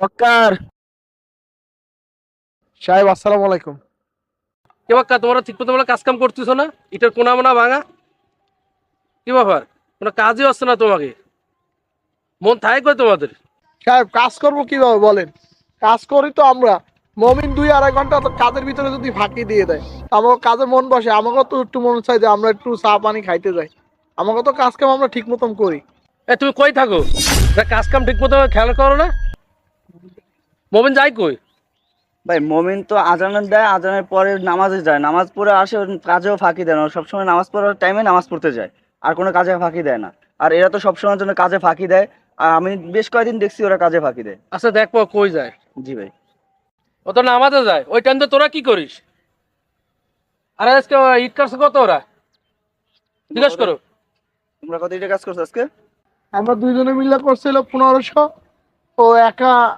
বক্কার সাহেব আসসালামু আলাইকুম। কে বাক্কা, তোমরা ঠিক মতো কাজ কাম করতেছো না? এটার কোনা মোনা ভাঙা, কি ব্যাপার? কোনো কাজই হচ্ছে না তোমাকে, মন থাকে কই তোমাদের? সাহেব কাজ করবো কিভাবে বলেন? কাজ করি তো আমরা। মমিন 2-2.5 ঘন্টা তো কাজের ভিতরে যদি ফাঁকি দিয়ে দেয়, আমাকে কাজে মন বসে, আমাকেও তো একটু মন চাই যে আমরা একটু চা পানি খাইতে যাই। আমাকে তো কাজ কাম আমরা ঠিক মতন করি। তুমি কই থাকো? কাজ কাম ঠিক মতো খেয়াল করো না? মোবিন যাই কই? ভাই মমিন তো আজানের দেয়, আজানের পরে নামাজে যায়, নামাজ পড়ে আসে, ওর কাজেও ফাঁকি দেয় না। ও সবসময় নামাজ পড়ার টাইমে নামাজ পড়তে যায়, আর কোনো কাজে ফাঁকি দেয় না। আর এরা তো সবসময়ের জন্য কাজে ফাঁকি দেয়, আর আমি বেশ কয়েকদিন দেখছি ওরা কাজে ফাঁকি দেয়। আচ্ছা দেখবো কই যায়। জি ভাই। ও তো নামাজে যায়, ওই টাইম তো তোরা কি করিস? আরে আজকে ঈদ করছে কত ওরা? জিজ্ঞেস করো। তোমরা কত এটা কাজ করছো আজকে? আমরা দুইজনে মিলে করছিল 1500, ও একা